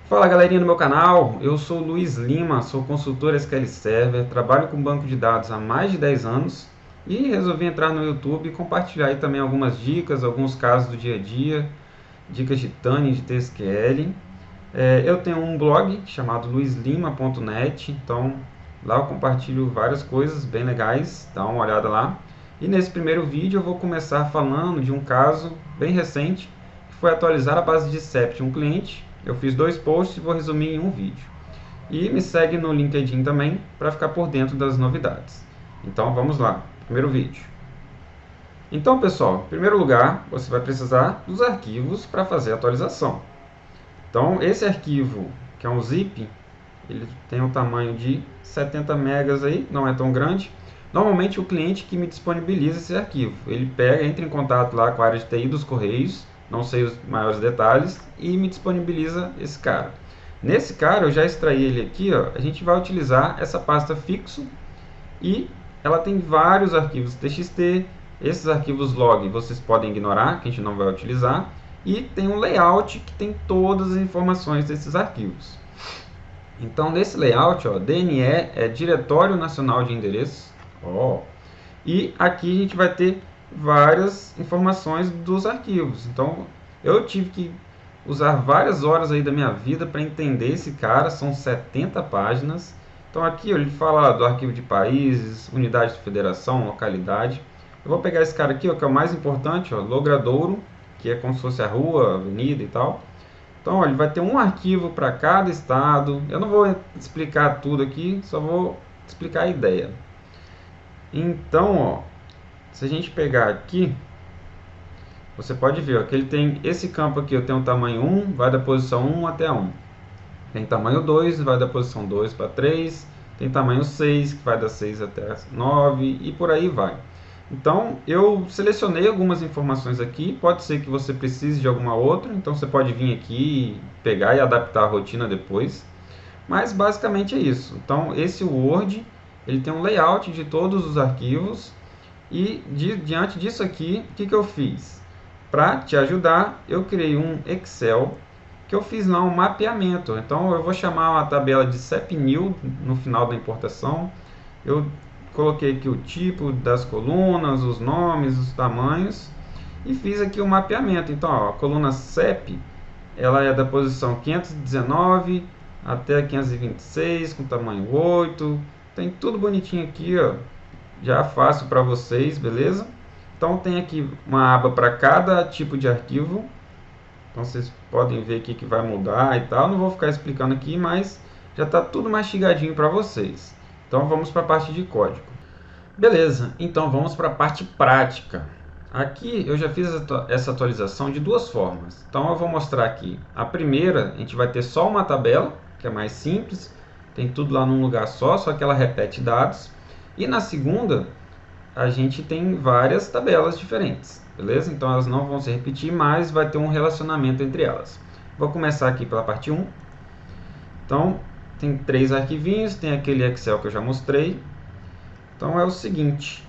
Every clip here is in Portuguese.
Fala galerinha do meu canal, eu sou o Luiz Lima, sou consultor SQL Server, trabalho com banco de dados há mais de 10 anos e resolvi entrar no YouTube e compartilhar aí também algumas dicas, alguns casos do dia a dia, dicas de Tani, de TSQL. Eu tenho um blog chamado luislima.net, então lá eu compartilho várias coisas bem legais, dá uma olhada lá. E nesse primeiro vídeo eu vou começar falando de um caso bem recente, que foi atualizar a base de CEP de um cliente. Eu fiz 2 posts e vou resumir em um vídeo. E me segue no LinkedIn também para ficar por dentro das novidades. Então vamos lá, primeiro vídeo. Então pessoal, em primeiro lugar você vai precisar dos arquivos para fazer a atualização. Então esse arquivo, que é um zip, ele tem um tamanho de 70 megas aí, não é tão grande. Normalmente o cliente que me disponibiliza esse arquivo, ele pega, entra em contato lá com a área de TI dos Correios, não sei os maiores detalhes, e me disponibiliza esse cara. Nesse cara eu já extraí ele aqui, ó, a gente vai utilizar essa pasta fixo e ela tem vários arquivos TXT, esses arquivos log vocês podem ignorar, que a gente não vai utilizar, e tem um layout que tem todas as informações desses arquivos. Então, nesse layout, ó, DNE é Diretório Nacional de Endereços. Ó, e aqui a gente vai ter várias informações dos arquivos. Então, eu tive que usar várias horas aí da minha vida para entender esse cara. São 70 páginas. Então, aqui ó, ele fala do arquivo de países, unidade de federação, localidade. Eu vou pegar esse cara aqui, ó, que é o mais importante, ó, Logradouro, que é como se fosse a rua, a avenida e tal. Então, ó, ele vai ter um arquivo para cada estado. Eu não vou explicar tudo aqui, só vou explicar a ideia. Então, ó, se a gente pegar aqui, você pode ver ó, que ele tem esse campo aqui, eu tenho o tamanho 1, vai da posição 1 até 1. Tem tamanho 2, vai da posição 2 para 3. Tem tamanho 6, que vai da 6 até 9 e por aí vai. Então, eu selecionei algumas informações aqui, pode ser que você precise de alguma outra, então você pode vir aqui, pegar e adaptar a rotina depois. Mas basicamente é isso. Então, esse Word, ele tem um layout de todos os arquivos e diante disso aqui, o que eu fiz? Para te ajudar, eu criei um Excel que eu fiz lá um mapeamento. Então, eu vou chamar uma tabela de CEP-NIL no final da importação. Eu coloquei aqui o tipo das colunas, os nomes, os tamanhos e fiz aqui o mapeamento. Então, ó, a coluna CEP, ela é da posição 519 até 526 com tamanho 8. Tem tudo bonitinho aqui, ó, já fácil para vocês, beleza? Então tem aqui uma aba para cada tipo de arquivo. Então vocês podem ver aqui que vai mudar e tal. Não vou ficar explicando aqui, mas já está tudo mastigadinho para vocês. Então vamos para a parte de código. Beleza, então vamos para a parte prática. Aqui eu já fiz essa atualização de duas formas. Então eu vou mostrar aqui. A primeira, a gente vai ter só uma tabela, que é mais simples. Tem tudo lá num lugar só que ela repete dados. E na segunda, a gente tem várias tabelas diferentes, beleza? Então elas não vão se repetir, mas vai ter um relacionamento entre elas. Vou começar aqui pela parte 1. Então, tem 3 arquivinhos, tem aquele Excel que eu já mostrei. Então é o seguinte,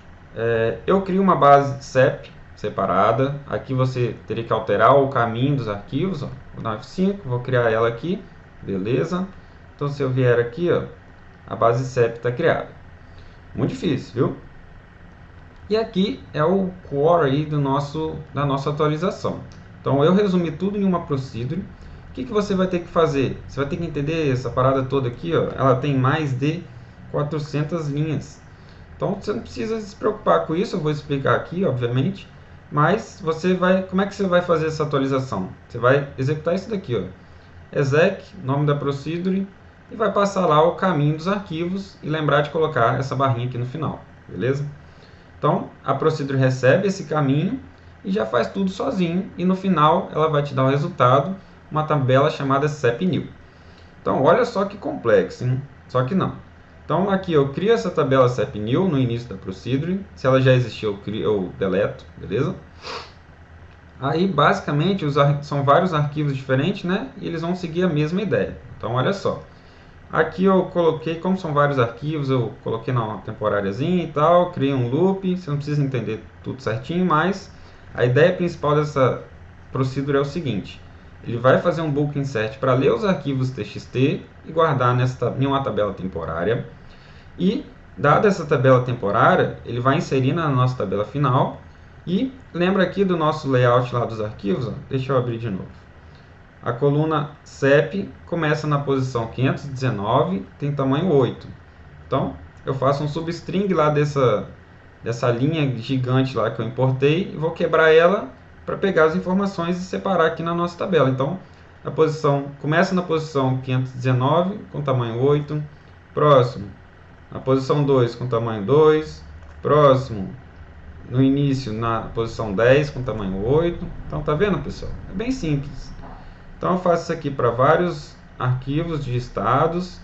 eu crio uma base CEP separada. Aqui você teria que alterar o caminho dos arquivos. Ó. Vou dar F5, vou criar ela aqui, beleza? Então se eu vier aqui, ó, a base CEP está criada. Muito difícil, viu? E aqui é o core aí da nossa atualização. Então eu resumi tudo em uma procedure. O que você vai ter que fazer? Você vai ter que entender essa parada toda aqui, ó, ela tem mais de 400 linhas. Então você não precisa se preocupar com isso, eu vou explicar aqui, obviamente. Mas você vai, como é que você vai fazer essa atualização? Você vai executar isso daqui, ó. Exec, nome da procedure, e vai passar lá o caminho dos arquivos e lembrar de colocar essa barrinha aqui no final, beleza? Então, a procedure recebe esse caminho e já faz tudo sozinho. E no final, ela vai te dar o resultado, uma tabela chamada CEP-NIL. Então, olha só que complexo, hein? Só que não. Então, aqui eu crio essa tabela CEP-NIL no início da procedure. Se ela já existir, eu deleto, beleza? Aí, basicamente, são vários arquivos diferentes, né? E eles vão seguir a mesma ideia. Então, olha só. Aqui eu coloquei, como são vários arquivos, eu coloquei na temporáriazinha e tal, criei um loop, você não precisa entender tudo certinho, mas a ideia principal dessa procedure é o seguinte. ele vai fazer um bulk insert para ler os arquivos txt e guardar em uma tabela temporária. E, dada essa tabela temporária, ele vai inserir na nossa tabela final. E lembra aqui do nosso layout lá dos arquivos? Ó, deixa eu abrir de novo. A coluna CEP começa na posição 519, tem tamanho 8. Então, eu faço um substring lá dessa linha gigante lá que eu importei e vou quebrar ela para pegar as informações e separar aqui na nossa tabela. Então, começa na posição 519 com tamanho 8, próximo, na posição 2 com tamanho 2, próximo, no início na posição 10 com tamanho 8. Então, tá vendo, pessoal? É bem simples. Então, eu faço isso aqui para vários arquivos de estados.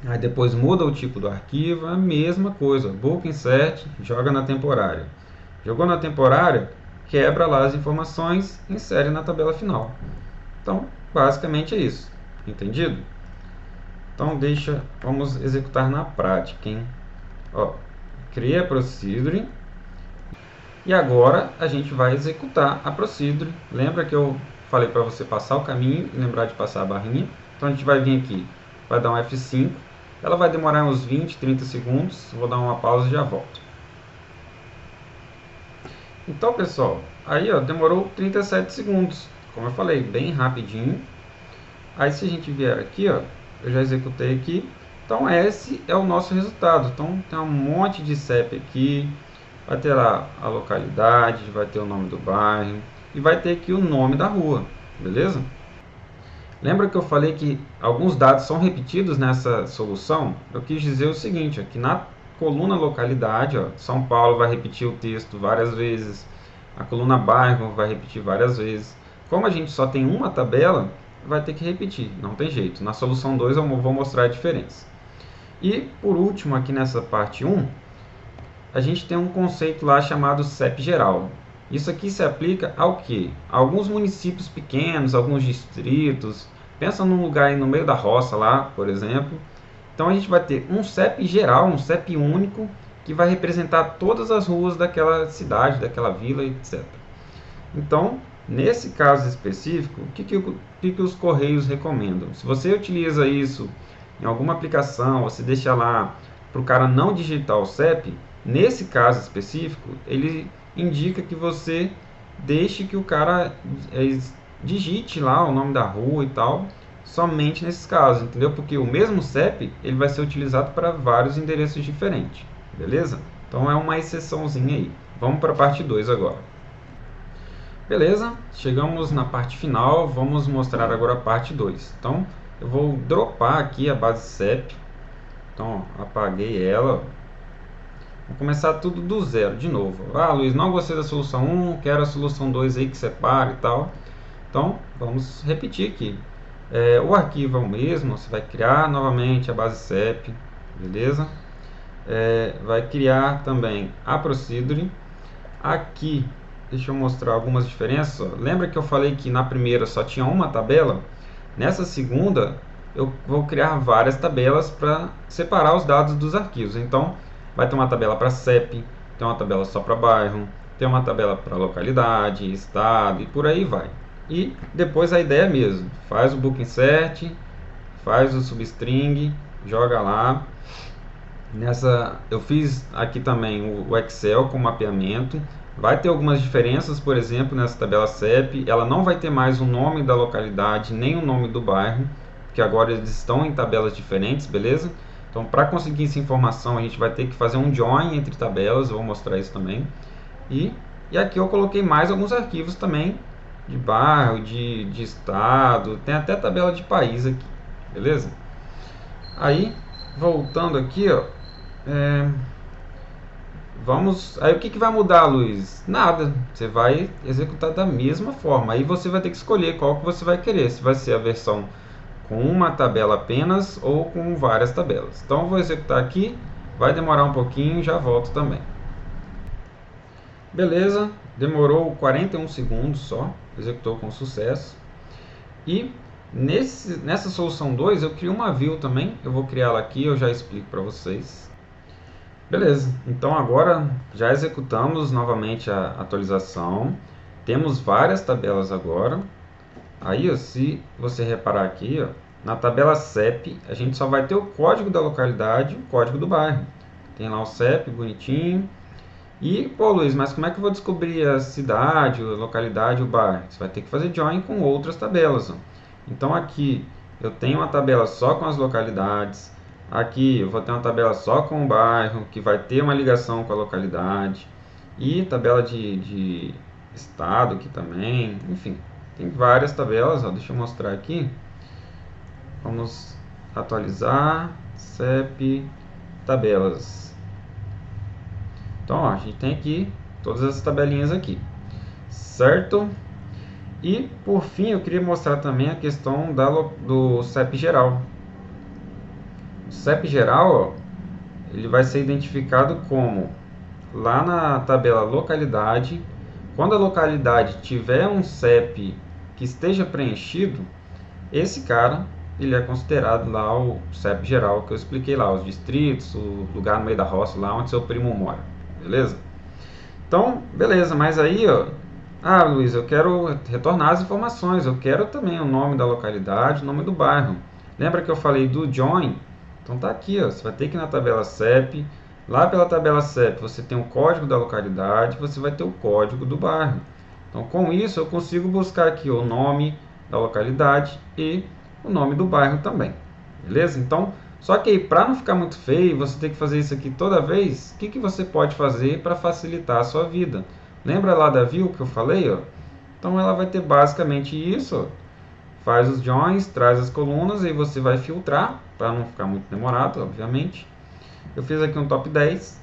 Aí depois muda o tipo do arquivo, a mesma coisa, bulk insert, joga na temporária. Jogou na temporária, quebra lá as informações, insere na tabela final. Então, basicamente é isso. Entendido? Então, vamos executar na prática, hein? Ó, criei a procedure. E agora a gente vai executar a procedure. Lembra que eu falei para você passar o caminho e lembrar de passar a barrinha? Então, a gente vai vir aqui, vai dar um F5. Ela vai demorar uns 20, 30 segundos. Vou dar uma pausa e já volto. Então, pessoal, aí ó, demorou 37 segundos. Como eu falei, bem rapidinho. Aí se a gente vier aqui, ó, eu já executei aqui. Então esse é o nosso resultado. Então tem um monte de CEP aqui. Vai ter lá a localidade, vai ter o nome do bairro e vai ter aqui o nome da rua, beleza? Lembra que eu falei que alguns dados são repetidos nessa solução? Eu quis dizer o seguinte, aqui na coluna localidade, ó, São Paulo vai repetir o texto várias vezes, a coluna bairro vai repetir várias vezes. Como a gente só tem uma tabela, vai ter que repetir, não tem jeito. Na solução 2 eu vou mostrar a diferença. E por último, aqui nessa parte 1, a gente tem um conceito lá chamado CEP geral. Isso aqui se aplica ao quê? A alguns municípios pequenos, alguns distritos. Pensa num lugar aí no meio da roça lá, por exemplo. Então a gente vai ter um CEP geral, um CEP único, que vai representar todas as ruas daquela cidade, daquela vila, etc. Então, nesse caso específico, o que os Correios recomendam? Se você utiliza isso em alguma aplicação, você deixa lá para o cara não digitar o CEP, nesse caso específico, ele indica que você deixe que o cara digite lá o nome da rua e tal, somente nesses casos, entendeu? Porque o mesmo CEP ele vai ser utilizado para vários endereços diferentes, beleza? Então é uma exceçãozinha aí. Vamos para a parte 2 agora. Beleza, chegamos na parte final, vamos mostrar agora a parte 2. Então eu vou dropar aqui a base CEP, então apaguei ela. Vou começar tudo do zero de novo. Ah, Luiz, não gostei da solução 1, quero a solução 2 aí que separa e tal. Então, vamos repetir aqui. O arquivo é o mesmo, você vai criar novamente a base CEP, beleza? Vai criar também a procedure. Aqui, deixa eu mostrar algumas diferenças. Ó. Lembra que eu falei que na primeira só tinha uma tabela? Nessa segunda, eu vou criar várias tabelas para separar os dados dos arquivos. Então, vai ter uma tabela para CEP, tem uma tabela só para bairro, tem uma tabela para localidade, estado e por aí vai. E depois a ideia é mesmo, faz o bulk insert, faz o substring, joga lá. Eu fiz aqui também o Excel com mapeamento. Vai ter algumas diferenças, por exemplo, nessa tabela CEP, ela não vai ter mais o nome da localidade nem o nome do bairro, porque agora eles estão em tabelas diferentes, beleza? Então, para conseguir essa informação, a gente vai ter que fazer um join entre tabelas, eu vou mostrar isso também. E aqui eu coloquei mais alguns arquivos também, de bairro, de estado, tem até tabela de país aqui, beleza? Aí, voltando aqui, ó, aí o que vai mudar, Luiz? Nada, você vai executar da mesma forma. Aí você vai ter que escolher qual que você vai querer, se vai ser a versão com uma tabela apenas ou com várias tabelas. Então eu vou executar aqui, vai demorar um pouquinho, já volto também. Beleza, demorou 41 segundos só, executou com sucesso. E nessa solução 2 eu criei uma view também, eu vou criar ela aqui, eu já explico para vocês. Beleza, então agora já executamos novamente a atualização, temos várias tabelas agora. Aí, ó, se você reparar aqui, ó, na tabela CEP, a gente só vai ter o código da localidade e o código do bairro. Tem lá o CEP bonitinho. E, pô, Luiz, mas como é que eu vou descobrir a cidade, a localidade, o bairro? Você vai ter que fazer join com outras tabelas, ó. Então aqui eu tenho uma tabela só com as localidades. Aqui eu vou ter uma tabela só com o bairro, que vai ter uma ligação com a localidade. E tabela de estado aqui também. Enfim, tem várias tabelas, ó. Deixa eu mostrar aqui. Vamos atualizar CEP tabelas. Então, ó, a gente tem aqui todas essas tabelinhas aqui, certo? E, por fim, eu queria mostrar também a questão do CEP geral. O CEP geral, ó, ele vai ser identificado como, lá na tabela localidade, quando a localidade tiver um CEP que esteja preenchido, esse cara, ele é considerado lá o CEP geral, que eu expliquei lá, os distritos, o lugar no meio da roça, lá onde seu primo mora, beleza? Então, beleza, mas aí, ó, ah, Luiz, eu quero retornar as informações, eu quero também o nome da localidade, o nome do bairro. Lembra que eu falei do join? Então tá aqui, ó, você vai ter que ir na tabela CEP, lá pela tabela CEP você tem o código da localidade, você vai ter o código do bairro. Então com isso eu consigo buscar aqui o nome da localidade e o nome do bairro também, beleza? Então, só que aí, para não ficar muito feio, você tem que fazer isso aqui toda vez, o que, que você pode fazer para facilitar a sua vida? Lembra lá da view que eu falei? Ó? Então ela vai ter basicamente isso, ó. Faz os joins, traz as colunas e você vai filtrar, para não ficar muito demorado, obviamente. Eu fiz aqui um top 10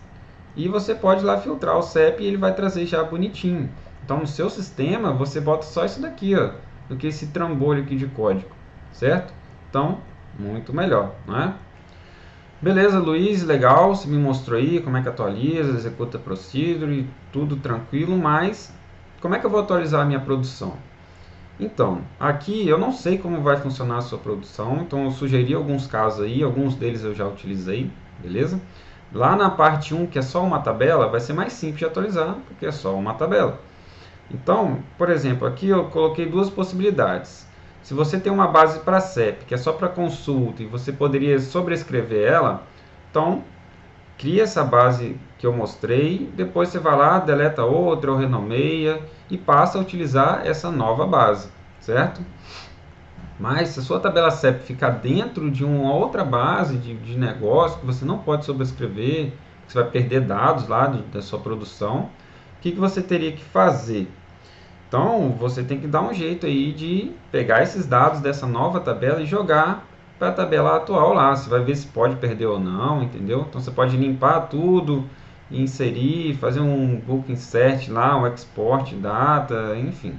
e você pode lá filtrar o CEP e ele vai trazer já bonitinho. Então no seu sistema você bota só isso daqui, ó, do que esse trambolho aqui de código, certo? Então, muito melhor, não é? Beleza, Luiz, legal, você me mostrou aí como é que atualiza, executa procedure, tudo tranquilo, mas como é que eu vou atualizar a minha produção? Então, aqui eu não sei como vai funcionar a sua produção, então eu sugeri alguns casos aí, alguns deles eu já utilizei, beleza? Lá na parte 1, que é só uma tabela, vai ser mais simples de atualizar, porque é só uma tabela. Então, por exemplo, aqui eu coloquei duas possibilidades. Se você tem uma base para CEP, que é só para consulta, e você poderia sobrescrever ela, então cria essa base que eu mostrei, depois você vai lá, deleta outra ou renomeia e passa a utilizar essa nova base, certo? Mas se a sua tabela CEP ficar dentro de uma outra base de negócio que você não pode sobrescrever, que você vai perder dados lá da sua produção, o que, que você teria que fazer? Então, você tem que dar um jeito aí de pegar esses dados dessa nova tabela e jogar para a tabela atual lá. Você vai ver se pode perder ou não, entendeu? Então, você pode limpar tudo, inserir, fazer um book insert lá, um export data, enfim.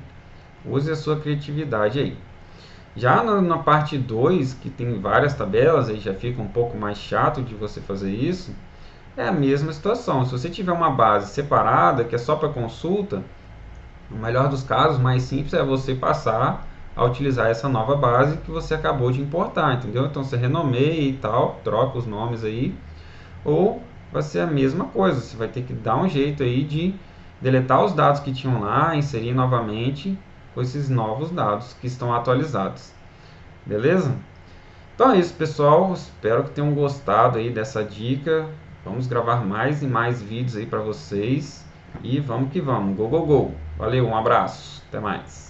Use a sua criatividade aí. Já na parte 2, que tem várias tabelas, aí já fica um pouco mais chato de você fazer isso, é a mesma situação. Se você tiver uma base separada, que é só para consulta, no melhor dos casos, mais simples é você passar a utilizar essa nova base que você acabou de importar, entendeu? Então você renomeia e tal, troca os nomes aí, ou vai ser a mesma coisa, você vai ter que dar um jeito aí de deletar os dados que tinham lá, inserir novamente com esses novos dados que estão atualizados, beleza? Então é isso, pessoal, espero que tenham gostado aí dessa dica. Vamos gravar mais e mais vídeos aí para vocês e vamos que vamos, go, go, go! Valeu, um abraço, até mais!